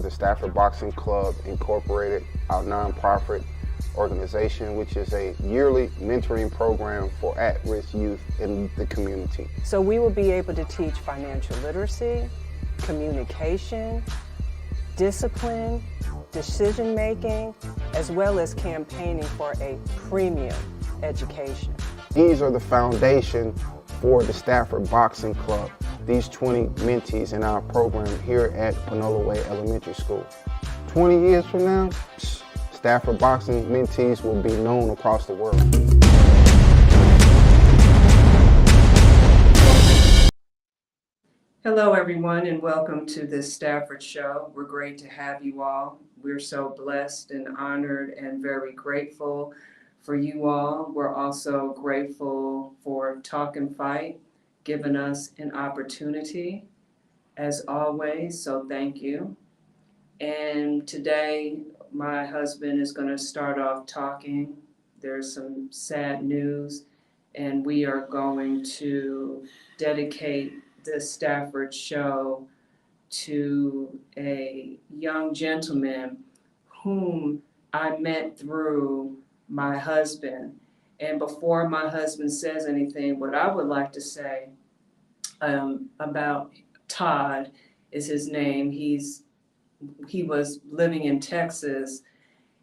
the Stafford Boxing Club Incorporated, our nonprofit organization, which is a yearly mentoring program for at-risk youth in the community. So we will be able to teach financial literacy, communication, discipline, decision making, as well as campaigning for a premium education. These are the foundation for the Stafford Boxing Club, these 20 mentees in our program here at Panola Way Elementary School. 20 years from now, Stafford Boxing mentees will be known across the world. Hello, everyone, and welcome to this Stafford show. We're great to have you all. We're so blessed and honored and very grateful for you all. We're also grateful for Talkin giving us an opportunity, as always, so thank you. And today, my husband is going to start off talking. There's some sad news, and we are going to dedicate the Stafford show to a young gentleman whom I met through my husband. And before my husband says anything, what I would like to say about Todd is his name. He was living in Texas.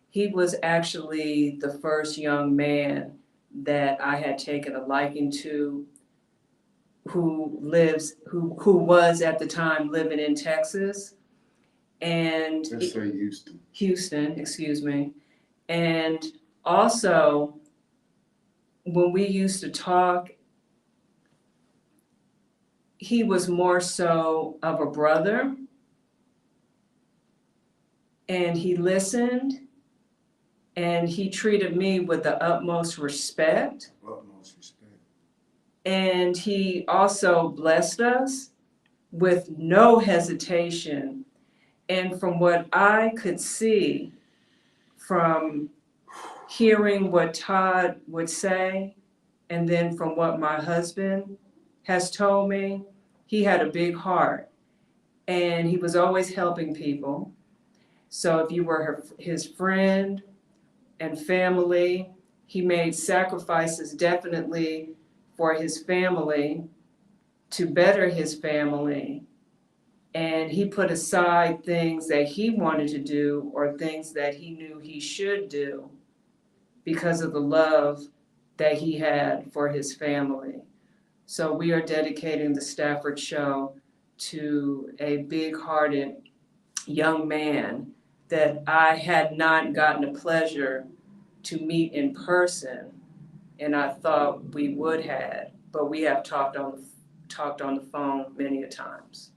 He was actually the first young man that I had taken a liking to, who was at the time living in Texas. And let's say Houston, excuse me. And also, when we used to talk, he was more so of a brother, and he listened, and he treated me with the utmost respect. And he also blessed us with no hesitation. And from what I could see from hearing what Todd would say, and then from what my husband has told me, he had a big heart and he was always helping people. So if you were his friend and family, he made sacrifices definitely for his family, to better his family. And he put aside things that he wanted to do or things that he knew he should do because of the love that he had for his family. So we are dedicating the Stafford show to a big-hearted young man that I had not gotten the pleasure to meet in person, and I thought we would have, but we have talked on the phone many a times.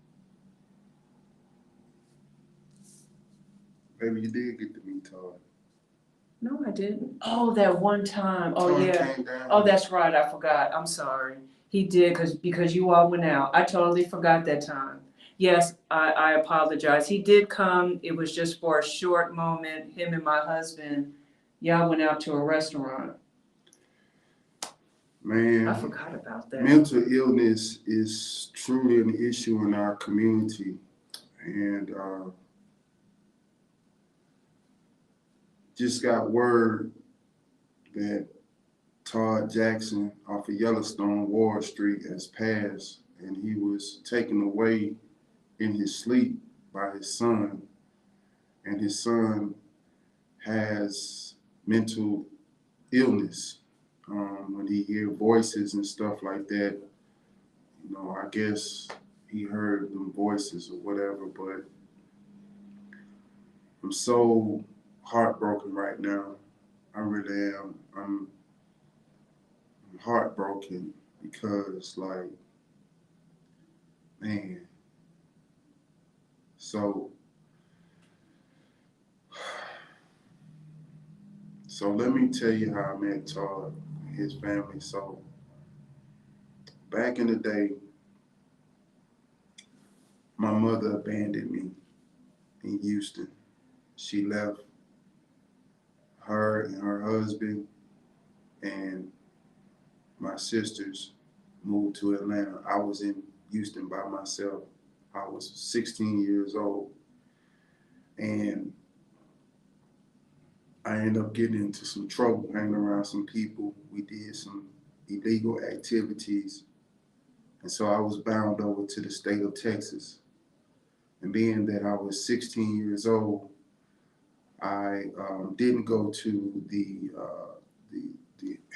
Maybe you did get to meet Todd. No, I didn't. Oh, that one time. Oh, Todd yeah. came down. Oh, that's right. I forgot. I'm sorry. He did because you all went out. I totally forgot that time. Yes, I apologize. He did come. It was just for a short moment. Him and my husband, y'all went out to a restaurant. Man, I forgot about that. mental illness is truly an issue in our community. And just got word that Todd Jackson off of Yellowstone Ward Street has passed, and he was taken away in his sleep by his son. And his son has mental illness. When he hear voices and stuff like that, I guess he heard them voices or whatever, but I'm so heartbroken right now. I really am. I'm heartbroken because, like, man. So let me tell you how I met Todd and his family. So back in the day, my mother abandoned me in Houston. She left her and her husband, and my sisters moved to Atlanta. I was in Houston by myself. I was 16 years old. And I ended up getting into some trouble hanging around some people. We did some illegal activities. And so I was bound over to the state of Texas. And being that I was 16 years old, I didn't go to the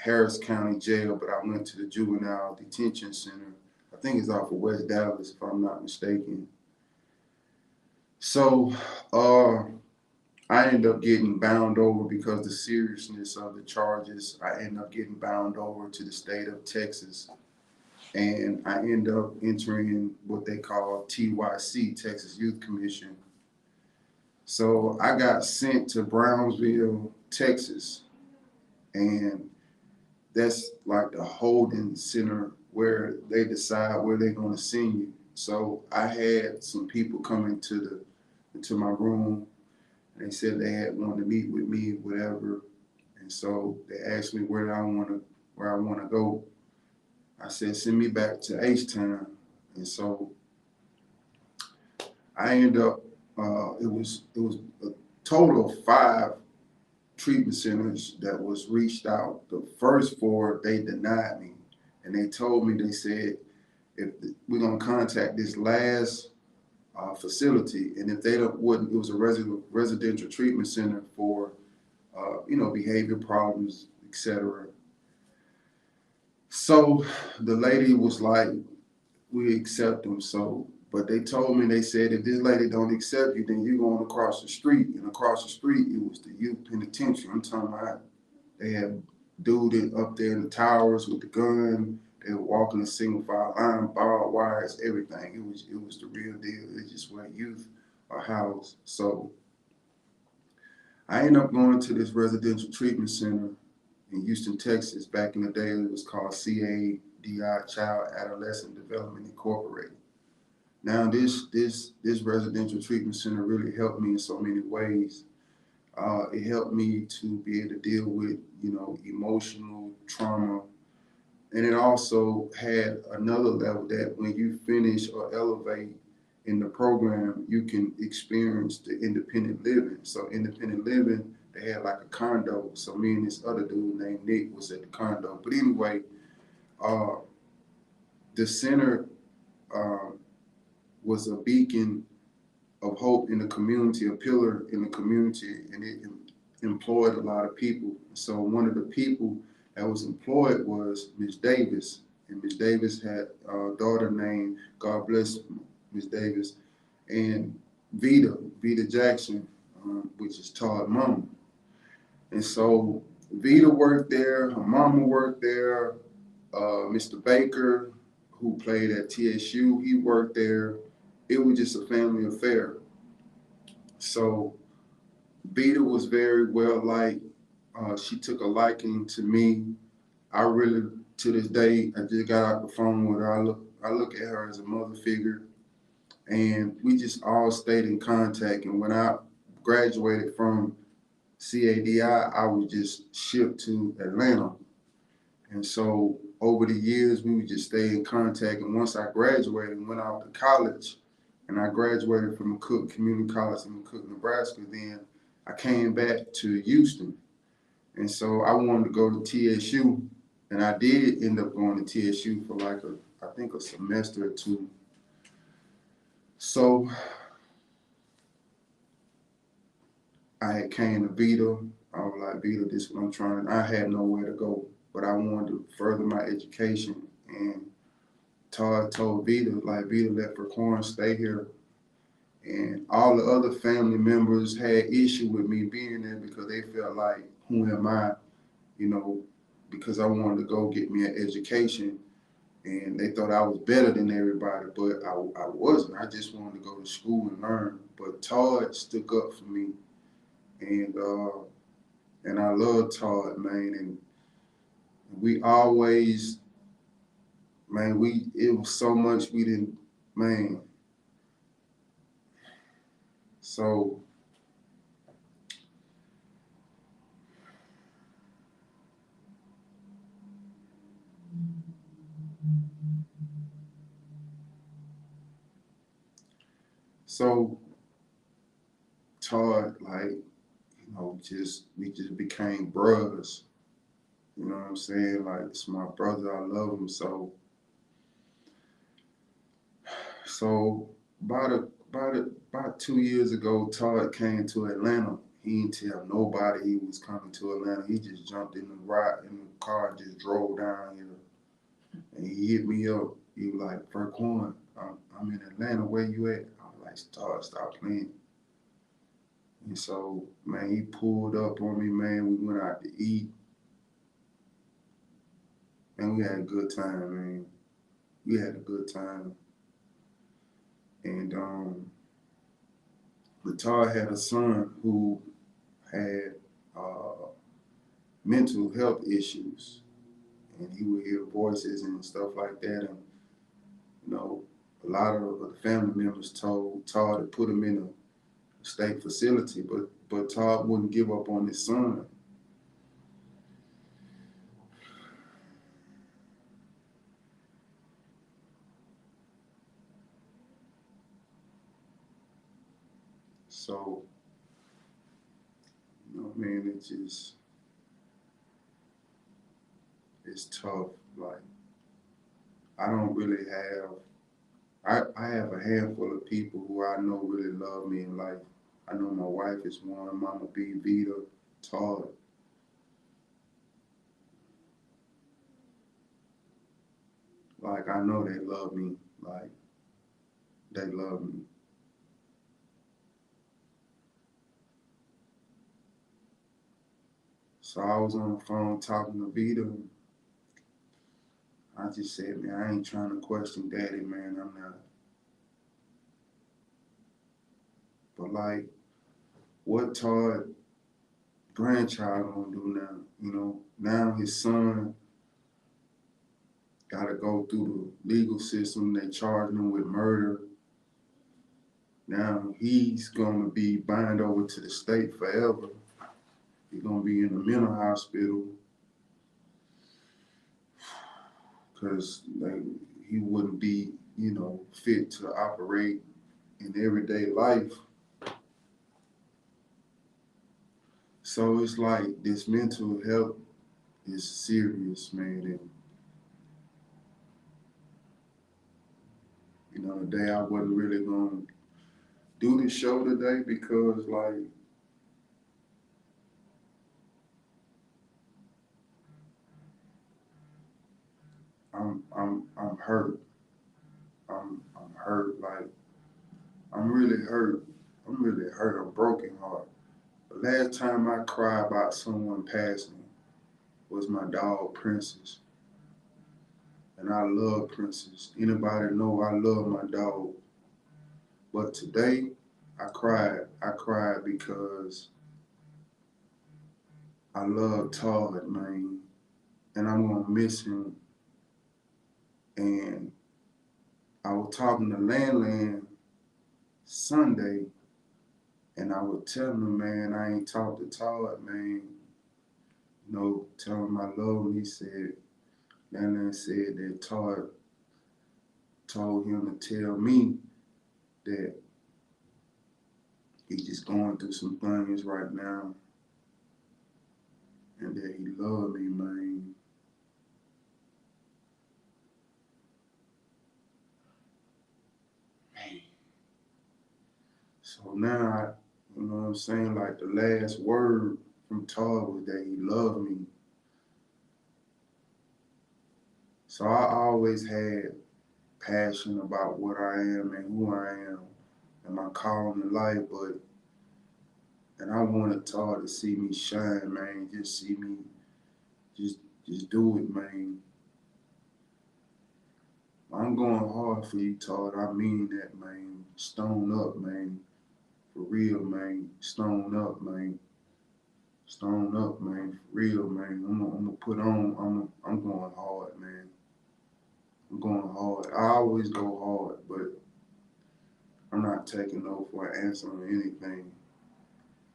Harris County Jail, but I went to the Juvenile Detention Center. I think it's off of West Dallas, if I'm not mistaken. So I ended up getting bound over because the seriousness of the charges. I ended up getting bound over to the state of Texas. And I ended up entering what they call TYC, Texas Youth Commission. So I got sent to Brownsville, Texas, and that's like the holding center where they decide where they're going to send you. So I had some people come into my room, and they said they had wanted to meet with me, whatever. And so they asked me where I want to go. I said, send me back to H-Town. And so I ended up, it was a total of 5 treatment centers that was reached out. The first 4, they denied me. And they told me, they said, if we're going to contact this last facility, and if they wouldn't, it was a residential treatment center for, behavior problems, etc. So the lady was like, we accept them. So, but they told me, they said, if this lady don't accept you, then you're going across the street. And across the street, it was the youth penitentiary. I'm talking about, they had dude up there in the towers with the gun. They were walking a single file line, barbed wires, everything. It was the real deal. It's just where youth are housed. So I ended up going to this residential treatment center in Houston, Texas. Back in the day, it was called CADI, Child Adolescent Development Incorporated. Now, this residential treatment center really helped me in so many ways. It helped me to be able to deal with, emotional trauma. And it also had another level that when you finish or elevate in the program, you can experience the independent living. So independent living, they had like a condo. So me and this other dude named Nick was at the condo. But anyway, the center was a beacon of hope in the community, a pillar in the community, and it employed a lot of people. So one of the people that was employed was Ms. Davis, and Ms. Davis had a daughter named, God bless Ms. Davis, and Vita Jackson, which is Todd's mama. And so Vita worked there, her mama worked there, Mr. Baker, who played at TSU, he worked there. It was just a family affair. So Vita was very well liked. She took a liking to me. I really, to this day, I just got out the phone with her. I look at her as a mother figure, and we just all stayed in contact. And when I graduated from CADI, I was just shipped to Atlanta. And so over the years, we would just stay in contact. And once I graduated and went out to college, and I graduated from McCook Community College in McCook, Nebraska, then I came back to Houston. And so I wanted to go to TSU, and I did end up going to TSU for like I think a semester or 2. So I had came to Vita. I was like, Vita, this is what I'm trying. I had nowhere to go, but I wanted to further my education. And Todd told Vita, like, Vita, let Percorn stay here. And all the other family members had issue with me being there because they felt like, who am I? Because I wanted to go get me an education. And they thought I was better than everybody, but I wasn't. I just wanted to go to school and learn. But Todd stuck up for me. And I love Todd, man. And we always, man, it was so much we didn't, man. So Todd, like, we just became brothers. You know what I'm saying? Like, it's my brother, I love him. So about 2 years ago, Todd came to Atlanta. He didn't tell nobody he was coming to Atlanta. He just jumped in the car, just drove down here, and he hit me up. He was like, "Firquan, I'm in Atlanta. Where you at?" I was like, "Todd, stop playing." And so, man, he pulled up on me, man. We went out to eat, and we had a good time, man. We had a good time. And but Todd had a son who had mental health issues, and he would hear voices and stuff like that. And you know, a lot of the family members told Todd to put him in a state facility, but Todd wouldn't give up on his son. So, you know, man, it's tough. Like, I don't really have, I have a handful of people who I know really love me in life. I know my wife is one, Mama B, Vita, Todd. Like, I know they love me. Like, they love me. So I was on the phone talking to Vita. And I just said, man, I ain't trying to question daddy, man. I'm not. But like, what Todd grandchild gonna do now? You know, now his son gotta go through the legal system. They charged him with murder. Now he's gonna be bound over to the state forever. He's gonna be in a mental hospital because like he wouldn't be, you know, fit to operate in everyday life. So it's like this mental health is serious, man. And you know, today I wasn't really gonna do the show today because like I'm hurt. I'm hurt. Like I'm really hurt. I'm really hurt. I'm broken heart. The last time I cried about someone passing was my dog Princess. And I love Princess. Anybody know I love my dog. But today I cried. I cried because I love Todd, man. And I'm gonna miss him. And I was talking to Landland Sunday, and I was telling him, man, I ain't talked to Todd, man. You know, tell him I love him. He said, Landland said that Todd told him to tell me that he's just going through some things right now, and that he loved me, man. So now, you know what I'm saying? Like the last word from Todd was that he loved me. So I always had passion about what I am and who I am and my calling in life, and I wanted Todd to see me shine, man. Just see me, just just do it, man. I'm going hard for you, Todd. I mean that, man. Stone up, man. For real, man. Stone up, man. Stone up, man. For real, man. I'm gonna put on. I'm going hard, man. I'm going hard. I always go hard, but I'm not taking no for an answer on anything.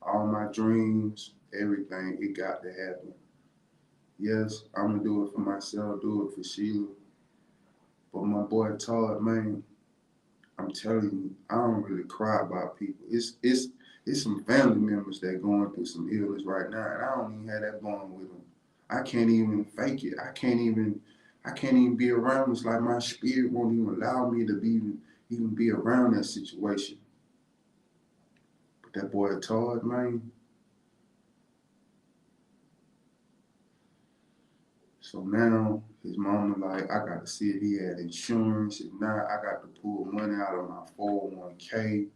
All my dreams, everything, it got to happen. Yes, I'm gonna do it for myself, do it for Sheila. But my boy Todd, man, I'm telling you, I don't really cry about people. it's some family members that going through some illness right now, and I don't even have that going with them. I can't even fake it. I can't even be around. It's like my spirit won't even allow me to even be around that situation. But that boy Todd, man. So now his mama like, I got to see if he had insurance. If not, I got to pull money out of my 401k.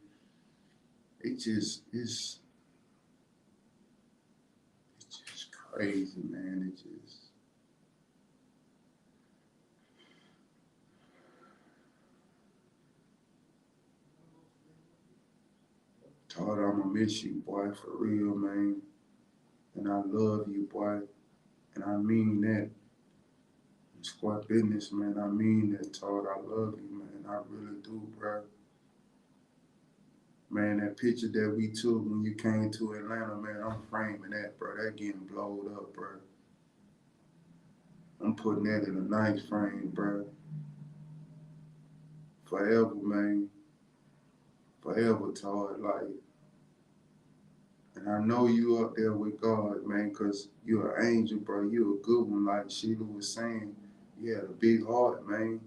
It's just crazy, man. It just. Todd, I'ma miss you, boy, for real, man. And I love you, boy. And I mean that. In squad business, man. I mean that, Todd. I love you, man. I really do, bro. Man, that picture that we took when you came to Atlanta, man, I'm framing that, bro. That getting blowed up, bro. I'm putting that in a nice frame, bro. Forever, man. Forever, Todd. Like, and I know you up there with God, man, because you're an angel, bro. You're a good one. Like Sheila was saying, you had a big heart, man.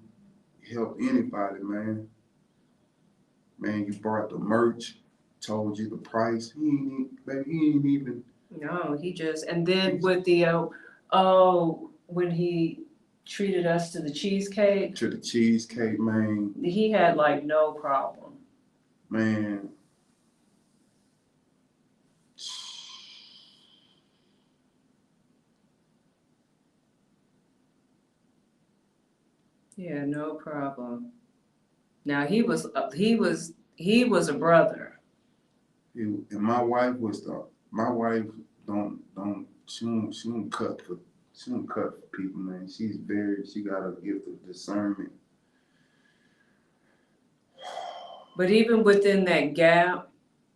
You help anybody, man. Man, you brought the merch, told you the price. He ain't even. No, he just, and then with the, when he treated us to the cheesecake. To the cheesecake, man. He had like no problem. Man. Yeah, no problem. Now he was a brother. And my wife she don't cut for people, man. She got a gift of discernment. But even within that gap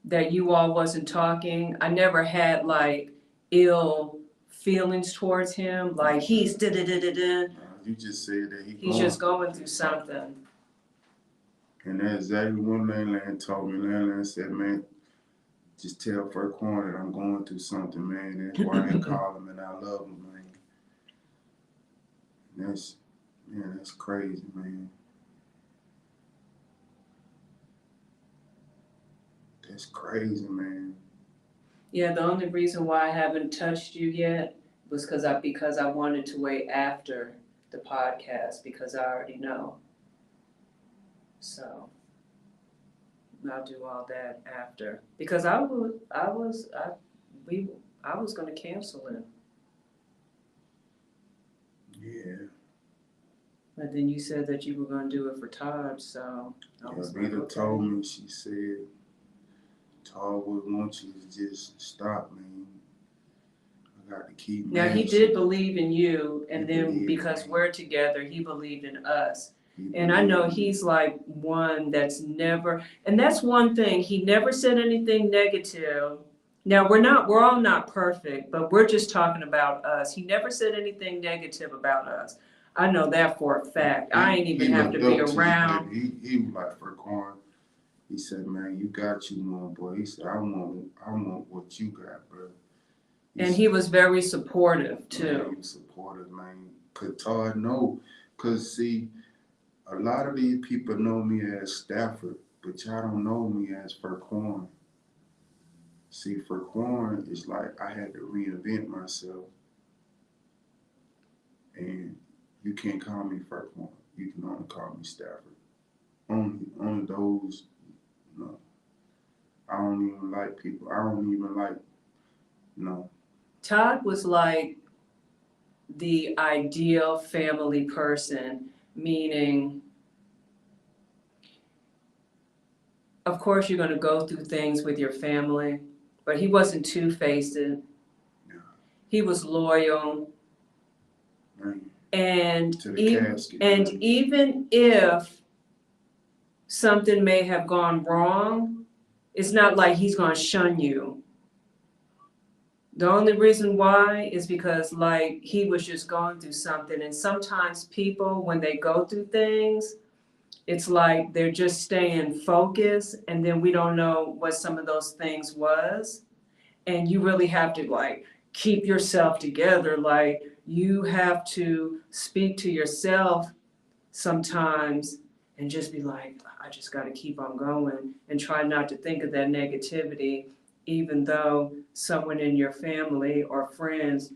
that you all wasn't talking, I never had like ill feelings towards him. Like he's da-da-da-da-da. You just said that He's just going through something. And that's exactly what Landland told me. Landland said, man, just tell Furquan that I'm going through something, man. That's why I call him and I love him, man. And that's crazy, man. That's crazy, man. Yeah, the only reason why I haven't touched you yet was because I wanted to wait after the podcast because I already know. So I'll do all that after because I was going to cancel it. Yeah. But then you said that you were going to do it for Todd, so I was like, Rita okay. told me, she said, Todd would want you to just stop, man. I got to keep. Now he did believe in you, and then because we're together, he believed in us. And I know he's like one that's never, and that's one thing, he never said anything negative. Now we're all not perfect, but we're just talking about us. He never said anything negative about us. I know that for a fact. I ain't even have to be around. He was like, Furquan, he said, man, you got you one, boy. He said, I want what you got, bro. And he was very supportive too. Man, he was supportive, man. Cause Todd know, cause see, a lot of these people know me as Stafford, but y'all don't know me as Furquan. See, Furquan is like I had to reinvent myself. And you can't call me Furquan. You can only call me Stafford. Only those, no. I don't even like people. I don't even like, no. Todd was like the ideal family person, meaning, of course, you're going to go through things with your family, but he wasn't two-faced. Yeah. He was loyal. Man. And casket, even if something may have gone wrong, it's not like he's going to shun you. The only reason why is because like he was just going through something, and sometimes people when they go through things, it's like they're just staying focused, and then we don't know what some of those things was. And you really have to like keep yourself together. Like you have to speak to yourself sometimes and just be like, I just got to keep on going and try not to think of that negativity, even though someone in your family or friends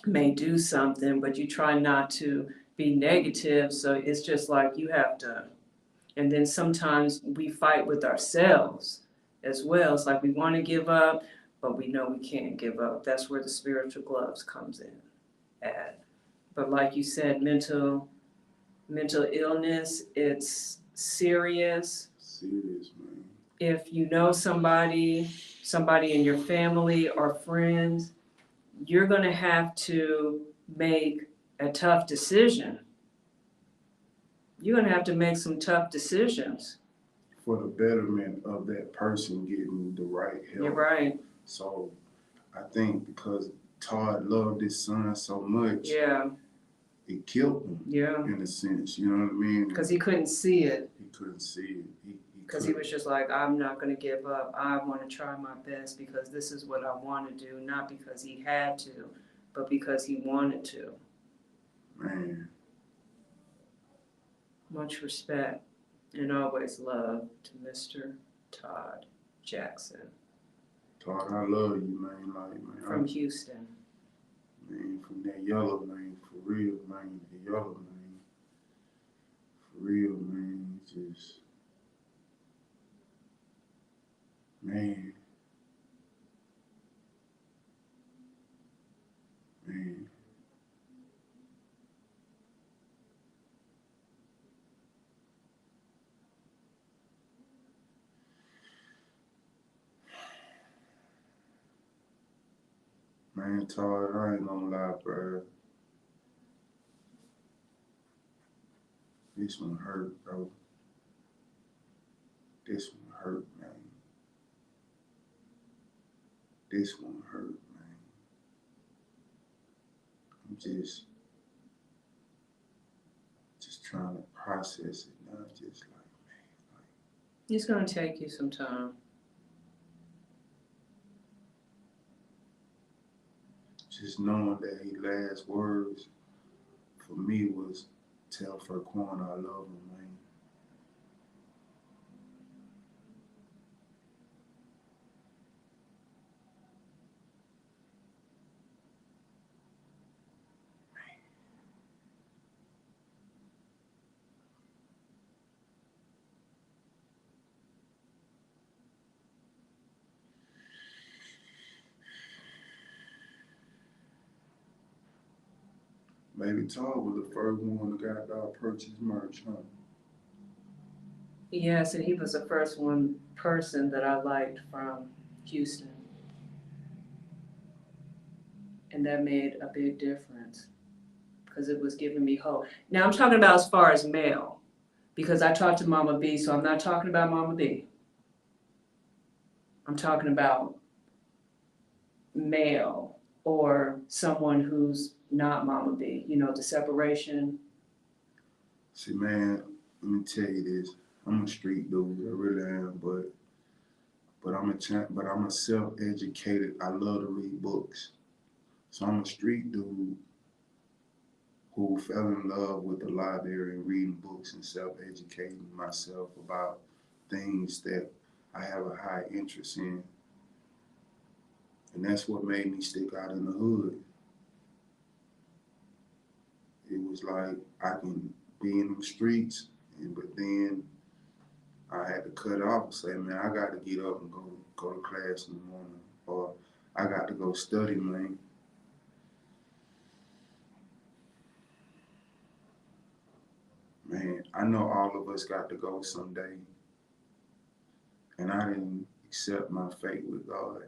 may do something, but you try not to be negative. So it's just like you have to. And then sometimes we fight with ourselves as well. It's like we want to give up, but we know we can't give up. That's where the spiritual gloves comes in at. But like you said, mental illness, it's serious. Serious, man. If you know somebody in your family or friends, you're going to have to make a tough decision. You're going to have to make some tough decisions. For the betterment of that person getting the right help. You're right. So I think because Todd loved his son so much, Yeah. it killed him. Yeah. In a sense, you know what I mean? Because he couldn't see it. He couldn't see it. Because he was just like, I'm not going to give up. I want to try my best because this is what I want to do, not because he had to, but because he wanted to. Man. Much respect and always love to Mr. Todd Jackson. Todd, I love you, man. Like, man. From Houston. Man, from that yellow, man. For real, man. The yellow, man. For real, man. Just. Man. Man. Man, Todd, I ain't gonna lie, bro. This one hurt, bro. This one hurt, man. This one hurt, man. I'm just trying to process it now. Just like, man, like. It's going to take you some time. Just knowing that his last words for me was, tell Furquan I love him, man. Maybe Todd was the first one that got our purchase merch, huh? Yes, and he was the first person that I liked from Houston. And that made a big difference because it was giving me hope. Now I'm talking about as far as male, because I talked to Mama B, so I'm not talking about Mama B. I'm talking about male or someone who's not Mama B, you know, the separation. See, man, let me tell you this. I'm a street dude, I really am, but I'm a self-educated. I love to read books. So I'm a street dude who fell in love with the library and reading books and self-educating myself about things that I have a high interest in. And that's what made me stick out in the hood. It was like I can be in the streets, but then I had to cut off and say, man, I got to get up and go to class in the morning, or I got to go study, man. Man, I know all of us got to go someday, and I didn't accept my fate with God.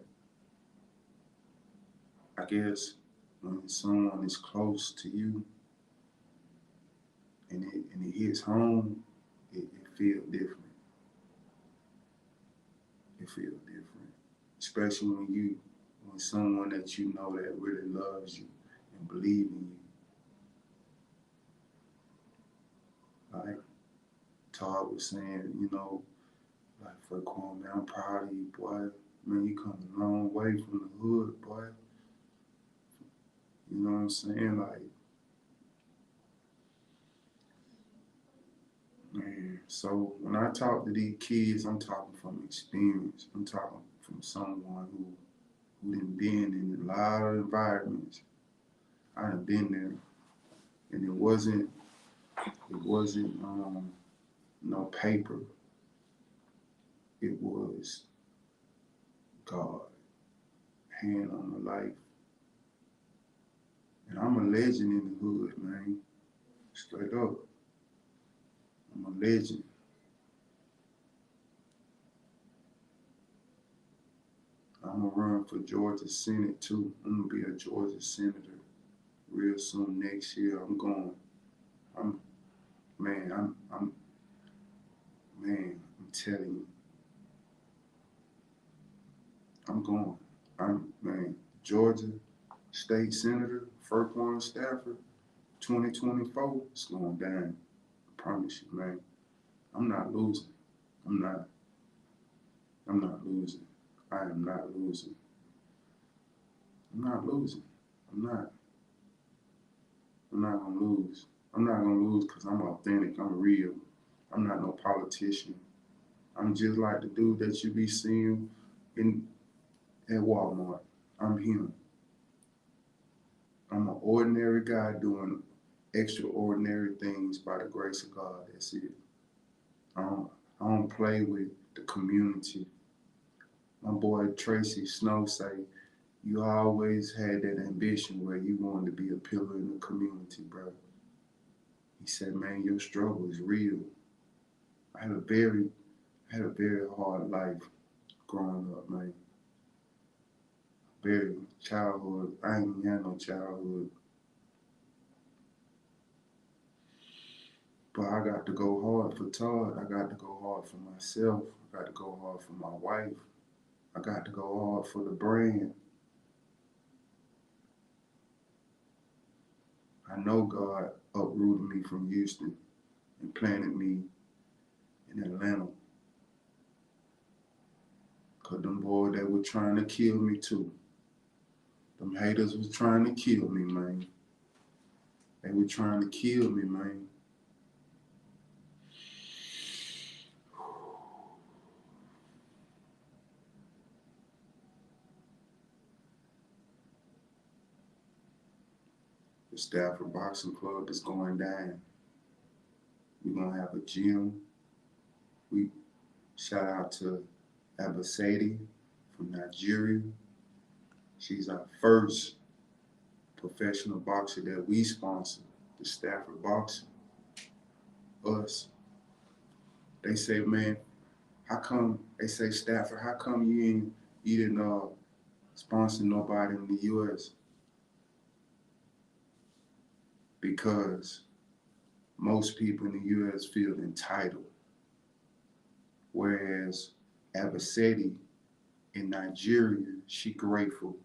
I guess when someone is close to you and it hits home, it feels different. It feels different, especially when someone that you know that really loves you and believes in you. Like Todd was saying, you know, like, Frequan, man, I'm proud of you, boy. Man, you come a long way from the hood, boy. You know what I'm saying? Like, man, so when I talk to these kids, I'm talking from experience. I'm talking from someone who done been in a lot of environments. I done been there, and it wasn't no paper. It was God, hand on the life. And I'm a legend in the hood, man. Straight up. I'm a legend. I'm gonna run for Georgia Senate too. I'm gonna be a Georgia senator real soon next year. I'm I'm telling you, I'm going. Georgia State Senator, Frequan Stafford, 2024, it's going down. I promise you, man. I'm not losing. I'm not losing. I am not losing. I'm not losing. I'm not gonna lose. I'm not gonna lose because I'm authentic. I'm real. I'm not no politician. I'm just like the dude that you be seeing at Walmart. I'm him. I'm an ordinary guy doing extraordinary things by the grace of God. That's it. I don't play with the community. My boy Tracy Snow say, you always had that ambition where you wanted to be a pillar in the community, bro. He said, man, your struggle is real. I had a very hard life growing up, man. Very childhood. I ain't even had no childhood. But I got to go hard for Todd. I got to go hard for myself. I got to go hard for my wife. I got to go hard for the brand. I know God uprooted me from Houston and planted me in Atlanta. Cause them boys, they were trying to kill me too. Them haters was trying to kill me, man. They were trying to kill me, man. The Stafford Boxing Club is going down. We're gonna have a gym. We shout out to Abasadi from Nigeria. She's our first professional boxer that we sponsor, the Stafford Boxing. Us. They say, man, they say, Stafford, how come you didn't sponsor nobody in the US? Because most people in the US feel entitled. Whereas Abasadi in Nigeria, she grateful.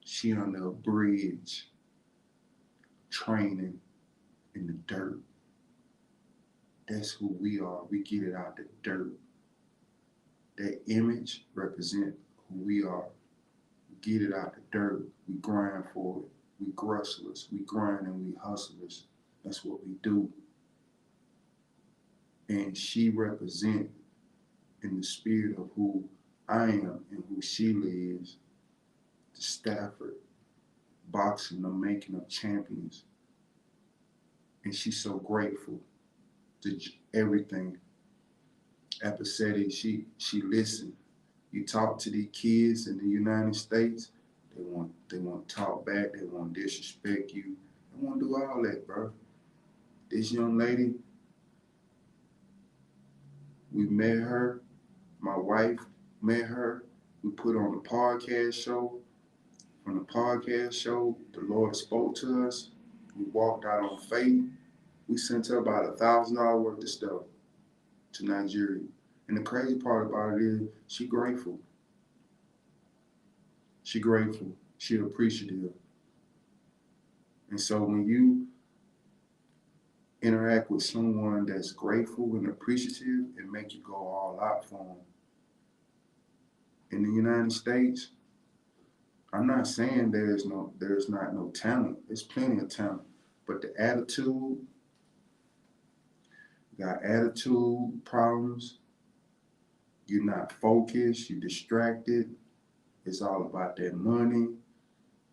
She under a bridge, training in the dirt. That's who we are. We get it out the dirt. That image represent who we are. We get it out the dirt. We grind for it. We grustlers. We grind and we hustlers. That's what we do. And she represent in the spirit of who I am and who she lives, the Stafford boxing, the making of champions. And she's so grateful to everything. Episodic, she listened. You talk to these kids in the United States, they want to talk back, they want to disrespect you. They want to do all that, bro. This young lady, we met her, my wife met her, we put on a podcast show. From the podcast show, the Lord spoke to us. We walked out on faith. We sent her about $1,000 worth of stuff to Nigeria. And the crazy part about it is she grateful. She grateful. She appreciative. And so when you interact with someone that's grateful and appreciative and make you go all out for them. In the United States, I'm not saying there's not no talent. There's plenty of talent, but the attitude, got attitude problems. You're not focused. You're distracted. It's all about that money.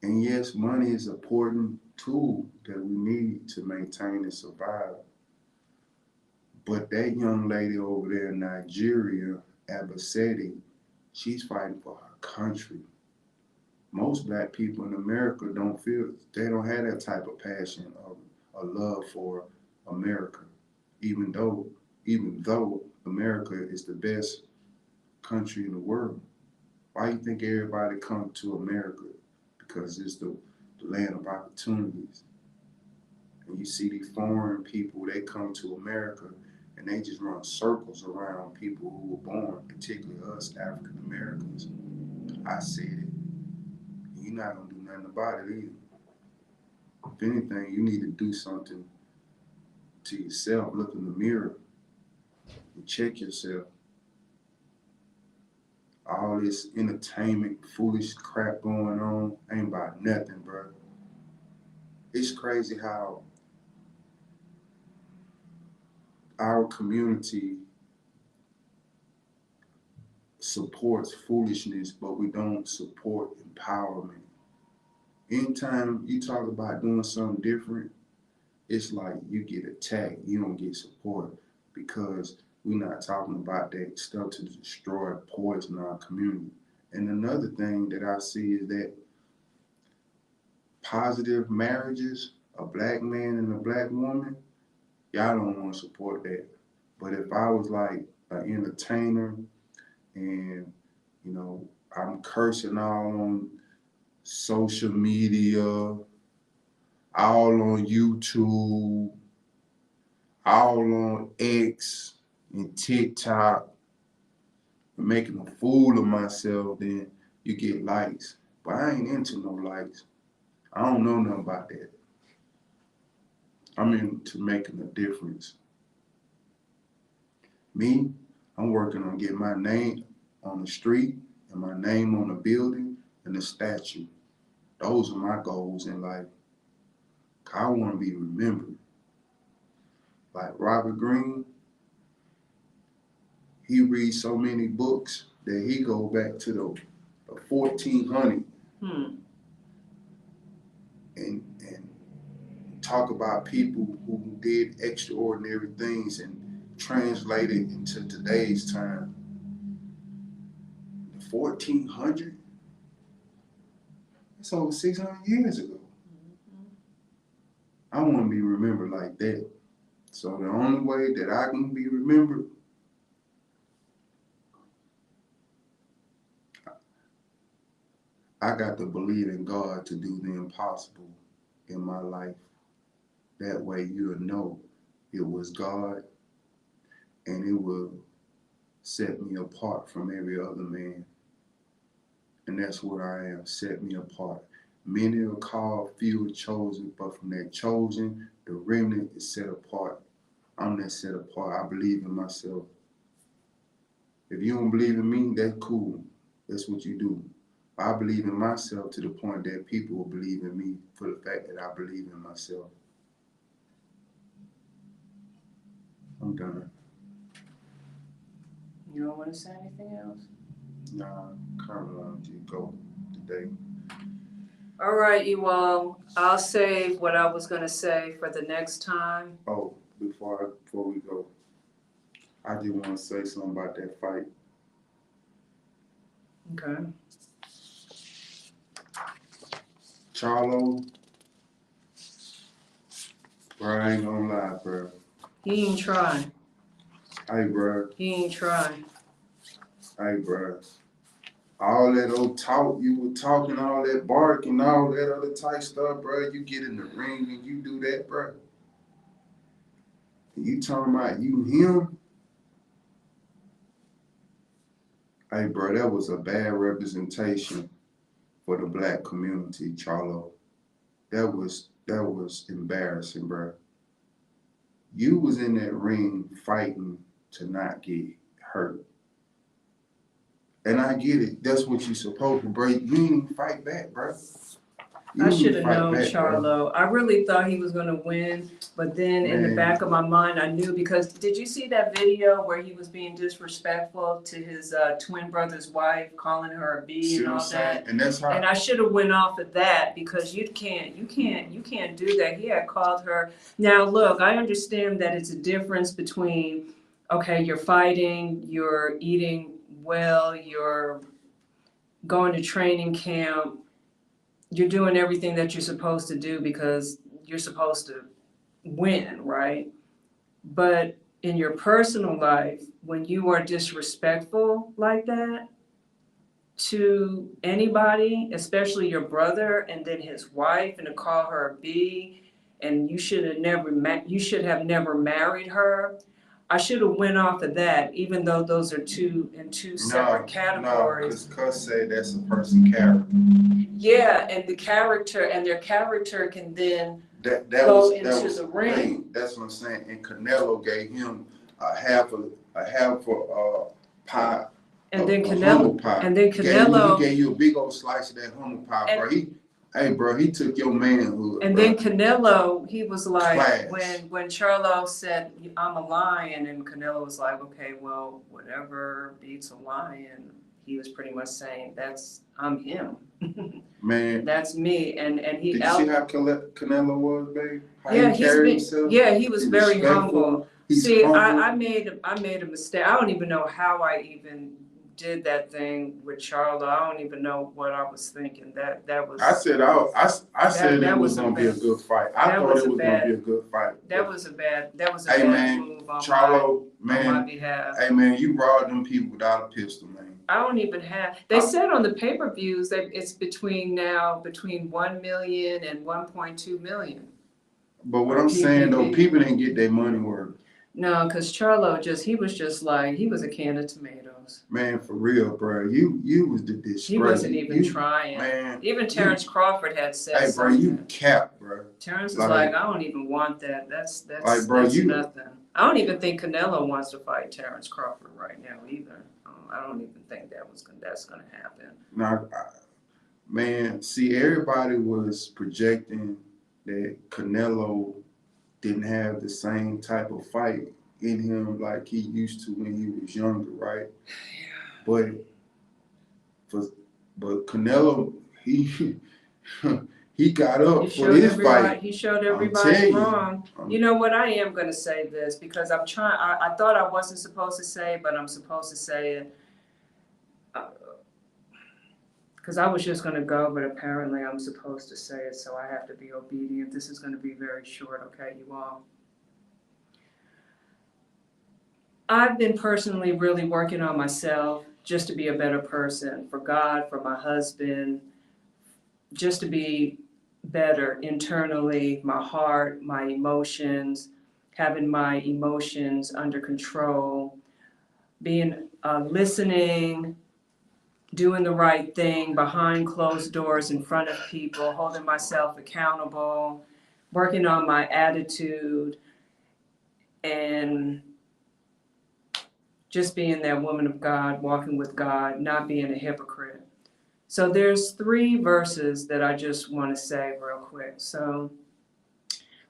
And yes, money is an important tool that we need to maintain and survive. But that young lady over there in Nigeria, Abasedi, she's fighting for her country. Most black people in America they don't have that type of passion or a love for America, even though America is the best country in the world. Why do you think everybody come to America? Because it's the land of opportunities. And you see these foreign people, they come to America and they just run circles around people who were born, particularly us African Americans. I said it. You're not gonna do nothing about it either. If anything, you need to do something to yourself. Look in the mirror and check yourself. All this entertainment, foolish crap going on ain't about nothing, bro. It's crazy how our community supports foolishness, but we don't support empowerment. Anytime you talk about doing something different, it's like you get attacked, you don't get support, because we're not talking about that stuff to destroy, poison our community. And another thing that I see is that positive marriages, a black man and a black woman, y'all don't want to support that. But if I was like an entertainer and, you know, I'm cursing all on social media, all on YouTube, all on X and TikTok, making a fool of myself, then you get likes. But I ain't into no likes. I don't know nothing about that. I'm into making a difference. Me, I'm working on getting my name on the street and my name on the building and the statue. Those are my goals in life. I want to be remembered. Like Robert Greene, he reads so many books that he go back to the 1400 and talk about people who did extraordinary things and translate it into today's time. The 1400? That's over 600 years ago. I want to be remembered like that. So the only way that I can be remembered, I got to believe in God to do the impossible in my life. That way you'll know it was God, and it will set me apart from every other man. And that's what I am, set me apart. Many are called, few are chosen, but from that chosen, the remnant is set apart. I'm that set apart. I believe in myself. If you don't believe in me, that's cool. That's what you do. I believe in myself to the point that people will believe in me for the fact that I believe in myself. I'm done. You don't want to say anything else? Nah, Carla, you go today. All right, you all. I'll save what I was going to say for the next time. Oh, before we go, I just want to say something about that fight. Okay. Charlo, bro, I ain't gonna lie, bro. He ain't trying. Hey, bro. He ain't trying. Hey, bro. All that old talk you were talking, all that bark and all that other type stuff, bro. You get in the ring and you do that, bro. And you talking about you him? Hey, bro, that was a bad representation for the black community, Charlo. That was embarrassing, bro. you was in that ring fighting to not get hurt. And I get it. That's what you supposed to, bro. You ain't even fight back, bro. I should have known Charlo. I really thought he was going to win, but then in the back of my mind, I knew, because did you see that video where he was being disrespectful to his twin brother's wife, calling her a B and all that? And that's how. And I should have went off of that, because you can't do that. He had called her. Now look, I understand that it's a difference between, okay, you're fighting, you're eating well, you're going to training camp, you're doing everything that you're supposed to do because you're supposed to win, right? But in your personal life, when you are disrespectful like that to anybody, especially your brother and then his wife, and to call her a B, and you should have never married her. I should have went off of that, even though those are two separate categories. No, because said that's a person's character. Yeah, and their character can then go into the ring. That's what I'm saying. And Canelo gave him a half a pie. And then Canelo he gave you a big old slice of that humble pie, bro. He took your manhood. And bro. then Canelo, he was like, Class. when Charlo said, I'm a lion, and Canelo was like, okay, well, whatever beats a lion, he was pretty much saying, I'm him. Man. That's me. And he Did you see how Canelo was, babe? He was very humble. Humble. I made a mistake. I don't even know how I even did that thing with Charlo. I don't even know what I was thinking. That was. I said it was gonna be a good fight. I thought it was gonna be a good fight. That was a bad move on my behalf. Hey man, you robbed them people without a pistol, man. I don't even have. They said on the pay-per-views that it's between 1 million and 1.2 million. But what I'm saying though, people didn't get their money worth. No, because Charlo he was a can of tomatoes. Man, for real, bro. You was the disgrace. He wasn't even trying. Man, even Terrence Crawford had said hey, bro, you capped, bro. Terrence was like, I don't even want that. That's bro, that's nothing. I don't even think Canelo wants to fight Terrence Crawford right now either. I don't even think that's gonna happen. No, man. See, everybody was projecting that Canelo didn't have the same type of fight in him like he used to when he was younger, right? Yeah. But Canelo, he got up for this fight. He showed everybody wrong. You know what? I am going to say this because I thought I wasn't supposed to say it, but I'm supposed to say it. Because I was just going to go, but apparently I'm supposed to say it, so I have to be obedient. This is going to be very short, okay, you all? I've been personally really working on myself just to be a better person, for God, for my husband, just to be better internally, my heart, my emotions, having my emotions under control, being listening, doing the right thing behind closed doors in front of people, holding myself accountable, working on my attitude, and just being that woman of God, walking with God, not being a hypocrite. So there's 3 verses that I just want to say real quick. So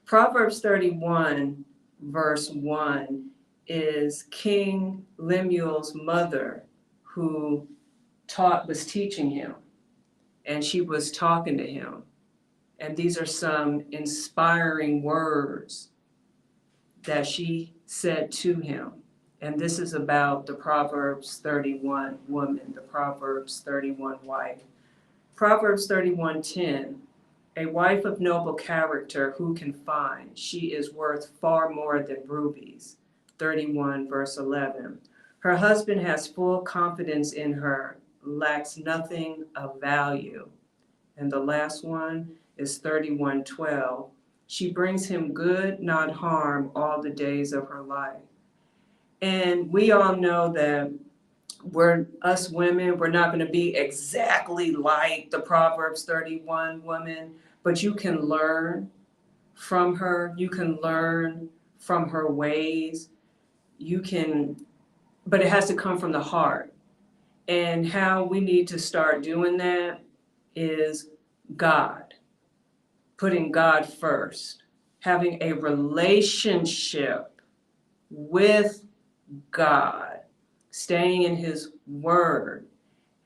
Proverbs 31, verse 1 is King Lemuel's mother who was teaching him, and she was talking to him. And these are some inspiring words that she said to him. And this is about the Proverbs 31 woman, the Proverbs 31 wife. Proverbs 31:10, a wife of noble character who can find? She is worth far more than rubies. 31 verse 11, her husband has full confidence in her, lacks nothing of value. And the last one is 31:12. She brings him good, not harm, all the days of her life. And we all know that us women, we're not going to be exactly like the Proverbs 31 woman, but you can learn from her. You can learn from her ways, but it has to come from the heart. And how we need to start doing that is God, putting God first, having a relationship with God, staying in His Word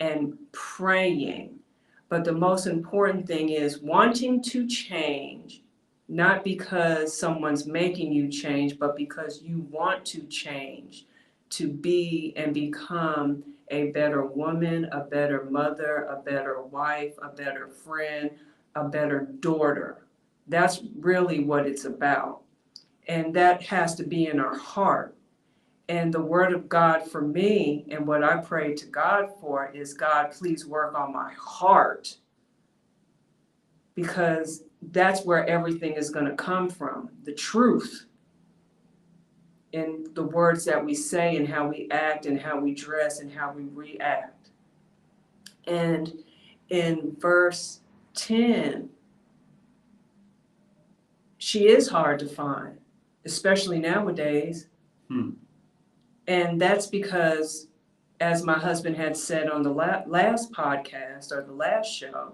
and praying. But the most important thing is wanting to change, not because someone's making you change, but because you want to change, to be and become a better woman, a better mother, a better wife, a better friend, a better daughter. That's really what it's about. And that has to be in our heart. And the word of God for me, and what I pray to God for, is, God, please work on my heart, because that's where everything is going to come from, the truth in the words that we say and how we act and how we dress and how we react. And in verse 10, she is hard to find, especially nowadays. And that's because, as my husband had said on the last podcast or the last show,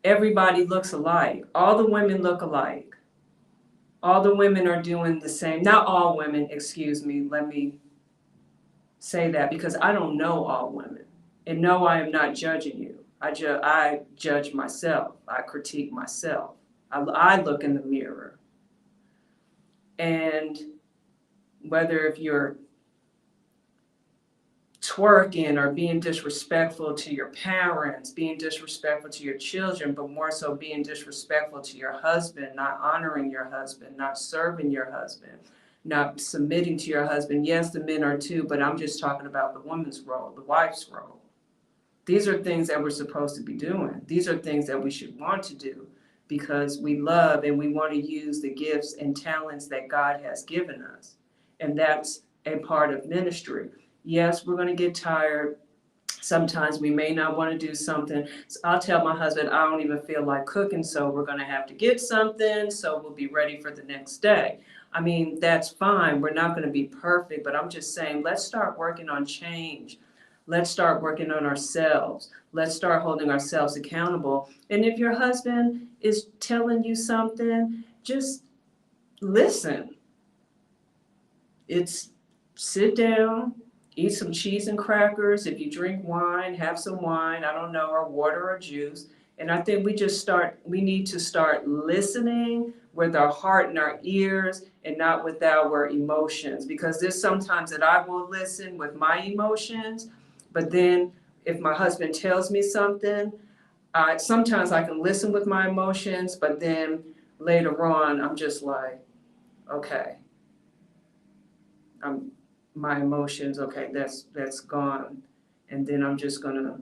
everybody looks alike. All the women look alike. All the women are doing the same. Not all women, excuse me, let me say that, because I don't know all women. And no, I am not judging you. I judge myself. I critique myself. I look in the mirror. And whether if you're twerking or being disrespectful to your parents, being disrespectful to your children, but more so being disrespectful to your husband, not honoring your husband, not serving your husband, not submitting to your husband. Yes, the men are too, but I'm just talking about the woman's role, the wife's role. These are things that we're supposed to be doing. These are things that we should want to do, because we love and we want to use the gifts and talents that God has given us. And that's a part of ministry. Yes, we're going to get tired. Sometimes we may not want to do something. So I'll tell my husband, I don't even feel like cooking, so we're going to have to get something, so we'll be ready for the next day. I mean, that's fine. We're not going to be perfect, but I'm just saying, let's start working on change. Let's start working on ourselves. Let's start holding ourselves accountable. And if your husband is telling you something, just listen. It's sit down, eat some cheese and crackers. If you drink wine, have some wine, I don't know, or water or juice. And I think we need to start listening with our heart and our ears and not with our emotions. Because there's sometimes that I will listen with my emotions, but then if my husband tells me something, sometimes I can listen with my emotions, but then later on, I'm just like, okay, my emotions, okay, that's gone. And then I'm just gonna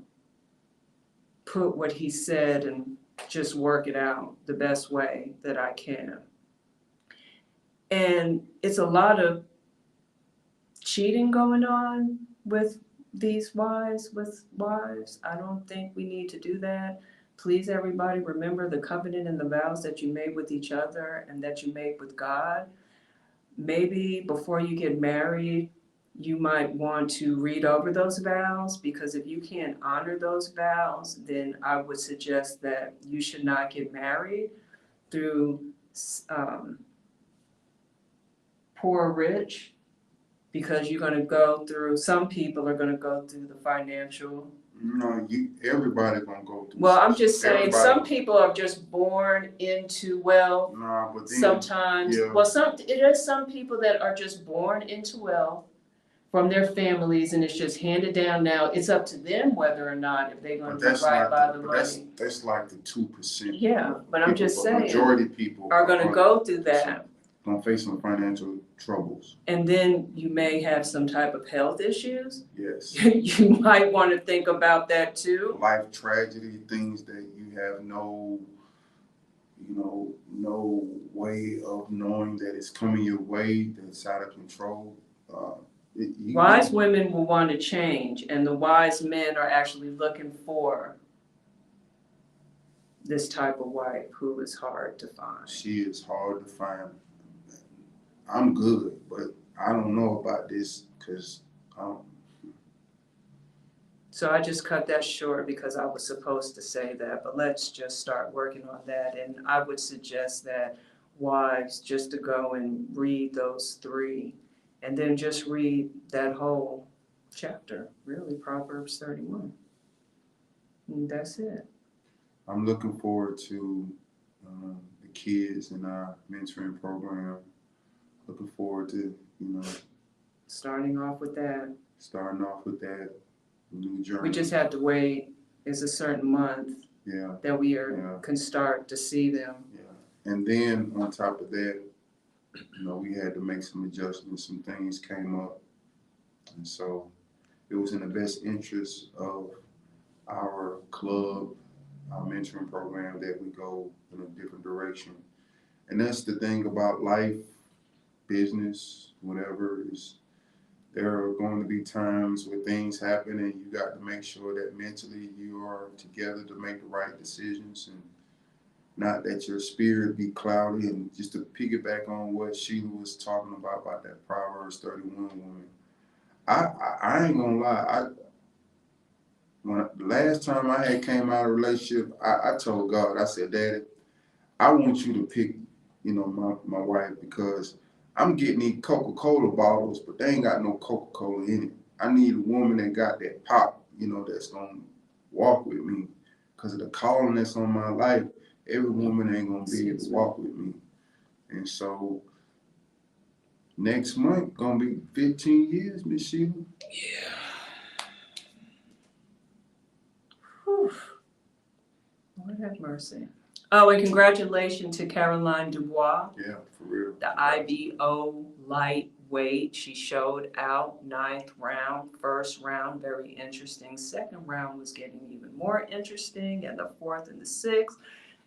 put what he said and just work it out the best way that I can. And it's a lot of cheating going on with these wives. I don't think we need to do that. Please, everybody, remember the covenant and the vows that you made with each other and that you made with God. Maybe before you get married, you might want to read over those vows, because if you can't honor those vows, then I would suggest that you should not get married through poor rich, because you're going to go through, some people are going to go through the financial. No, everybody gonna go through. Well, I'm just saying, some people are just born into wealth. Nah, but then, sometimes, yeah. Well, there's some people that are just born into wealth from their families, and it's just handed down. Now it's up to them whether or not if they're going to do right by the money. That's like the 2%. Yeah, but I'm just saying, majority people are going to go through that. Gonna face some financial troubles. And then you may have some type of health issues. Yes. You might want to think about that too. Life tragedy, things that you have no way of knowing that it's coming your way, that's out of control. Wise women will want to change, and the wise men are actually looking for this type of wife who is hard to find. She is hard to find. I'm good, but I don't know about this because So I just cut that short because I was supposed to say that, but let's just start working on that. And I would suggest that wives just to go and read those 3 and then just read that whole chapter, really, Proverbs 31. And that's it. I'm looking forward to the kids in our mentoring program. Looking forward to, Starting off with that. starting off with that new journey. We just have to wait. It's a certain month that we can start to see them. Yeah. And then on top of that, we had to make some adjustments. Some things came up. And so it was in the best interest of our club, our mentoring program, that we go in a different direction. And that's the thing about life, business, whatever, is there are going to be times where things happen and you got to make sure that mentally you are together to make the right decisions, and not that your spirit be cloudy. And just to piggyback on what Sheila was talking about that Proverbs 31 woman, I ain't gonna lie, the last time I had came out of a relationship, I told God, I said, Daddy, I want you to pick, my wife, because I'm getting these Coca-Cola bottles, but they ain't got no Coca-Cola in it. I need a woman that got that pop, that's gonna walk with me. Because of the calling that's on my life, every woman ain't gonna be able to walk with me. And so next month gonna be 15 years, Miss Sheila. Yeah. Whew. Lord have mercy. Oh, and congratulations to Caroline Dubois. Yeah, for real. The IBO lightweight. She showed out 9th round. 1st round, very interesting. 2nd round was getting even more interesting. And the 4th and the 6th,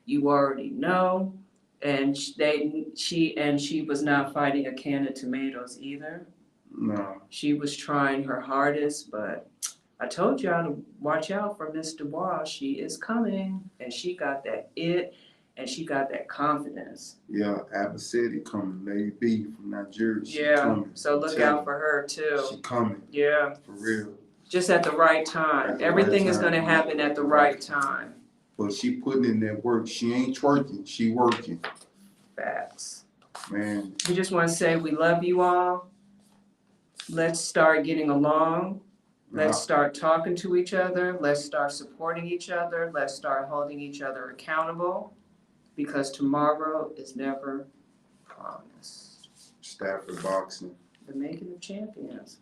you already know. And she was not fighting a can of tomatoes either. No. She was trying her hardest, but I told y'all to watch out for Miss Dubois. She is coming, and she got that it, and she got that confidence. Yeah, Abba City coming, Lady B from Nigeria. She coming. So look out for her too. She coming. Yeah. For real. Just at the right time. Everything is going to happen at the right time. But she putting in that work. She ain't twerking. She working. Facts. Man. We just want to say we love you all. Let's start getting along. Let's start talking to each other. Let's start supporting each other. Let's start holding each other accountable, because tomorrow is never promised. Stafford boxing. The making of champions.